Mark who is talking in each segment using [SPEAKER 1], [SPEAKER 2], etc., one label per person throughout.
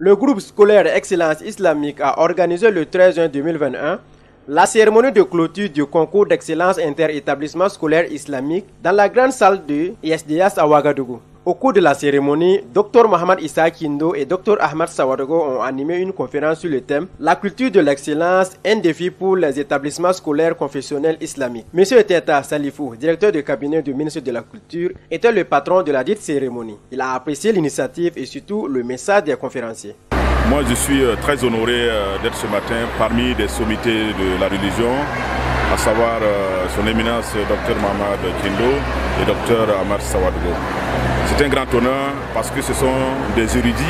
[SPEAKER 1] Le groupe scolaire Excellence Islamique a organisé le 13 juin 2021 la cérémonie de clôture du concours d'excellence inter-établissement scolaire islamique dans la grande salle de ISDS à Ouagadougou. Au cours de la cérémonie, Dr Mohamed Issa Kindo et Dr Ahmad Sawadogo ont animé une conférence sur le thème « La culture de l'excellence, un défi pour les établissements scolaires confessionnels islamiques ». Monsieur Teta Salifou, directeur de cabinet du ministre de la Culture, était le patron de la dite cérémonie. Il a apprécié l'initiative et surtout le message des conférenciers.
[SPEAKER 2] Moi, je suis très honoré d'être ce matin parmi des sommités de la religion, à savoir son éminence Dr Mohamed Kindo et Dr Ahmad Sawadogo. C'est un grand honneur parce que ce sont des érudits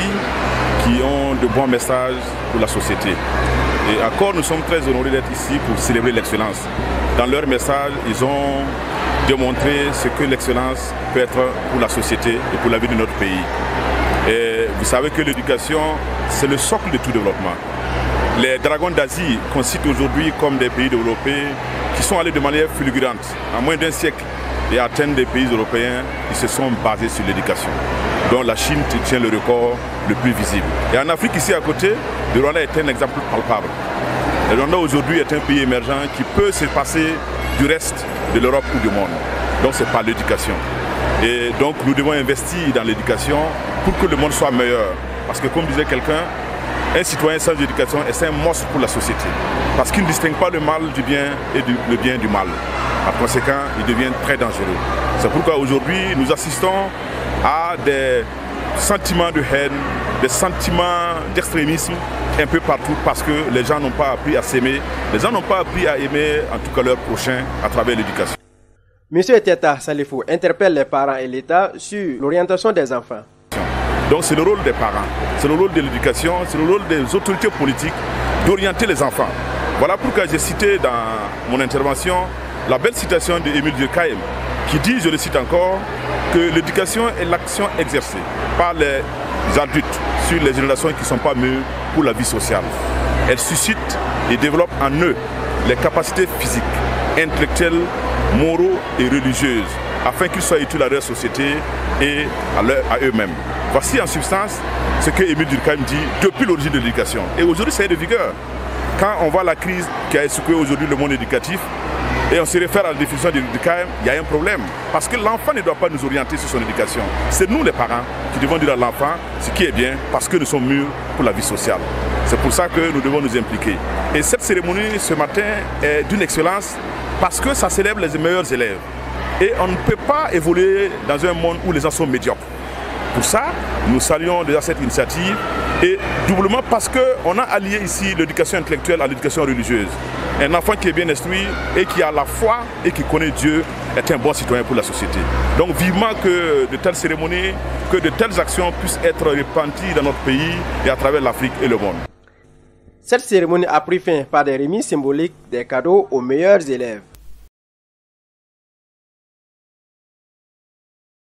[SPEAKER 2] qui ont de bons messages pour la société. Et encore, nous sommes très honorés d'être ici pour célébrer l'excellence. Dans leur message, ils ont démontré ce que l'excellence peut être pour la société et pour la vie de notre pays. Et vous savez que l'éducation, c'est le socle de tout développement. Les dragons d'Asie qu'on cite aujourd'hui comme des pays développés qui sont allés de manière fulgurante en moins d'un siècle et atteignent des pays européens qui se sont basés sur l'éducation, dont la Chine tient le record le plus visible. Et en Afrique, ici à côté, le Rwanda est un exemple palpable. Le Rwanda aujourd'hui est un pays émergent qui peut se passer du reste de l'Europe ou du monde. Donc c'est par l'éducation. Et donc nous devons investir dans l'éducation pour que le monde soit meilleur. Parce que comme disait quelqu'un, un citoyen sans éducation est un monstre pour la société. Parce qu'il ne distingue pas le mal du bien et le bien du mal. Par conséquent, il devient très dangereux. C'est pourquoi aujourd'hui, nous assistons à des sentiments de haine, des sentiments d'extrémisme un peu partout parce que les gens n'ont pas appris à s'aimer, les gens n'ont pas appris à aimer en tout cas leur prochain à travers l'éducation.
[SPEAKER 1] Monsieur Teta Salifou interpelle les parents et l'État sur l'orientation des enfants.
[SPEAKER 2] Donc c'est le rôle des parents, c'est le rôle de l'éducation, c'est le rôle des autorités politiques d'orienter les enfants. Voilà pourquoi j'ai cité dans mon intervention la belle citation d'Émile Durkheim qui dit, je le cite encore, que l'éducation est l'action exercée par les adultes sur les générations qui ne sont pas mûres pour la vie sociale. Elle suscite et développe en eux les capacités physiques, intellectuelles, moraux et religieuses afin qu'ils soient utiles à leur société et à eux-mêmes. Voici en substance ce que Émile Durkheim dit depuis l'origine de l'éducation. Et aujourd'hui, c'est de vigueur. Quand on voit la crise qui a secoué aujourd'hui le monde éducatif, et on se réfère à la définition de Durkheim, il y a un problème. Parce que l'enfant ne doit pas nous orienter sur son éducation. C'est nous les parents qui devons dire à l'enfant ce qui est bien parce que nous sommes mûrs pour la vie sociale. C'est pour ça que nous devons nous impliquer. Et cette cérémonie ce matin est d'une excellence parce que ça célèbre les meilleurs élèves. Et on ne peut pas évoluer dans un monde où les gens sont médiocres. Pour ça, nous saluons déjà cette initiative et doublement parce qu'on a allié ici l'éducation intellectuelle à l'éducation religieuse. Un enfant qui est bien instruit et qui a la foi et qui connaît Dieu est un bon citoyen pour la société. Donc vivement que de telles cérémonies, que de telles actions puissent être répandues dans notre pays et à travers l'Afrique et le monde.
[SPEAKER 1] Cette cérémonie a pris fin par des remises symboliques des cadeaux aux meilleurs élèves.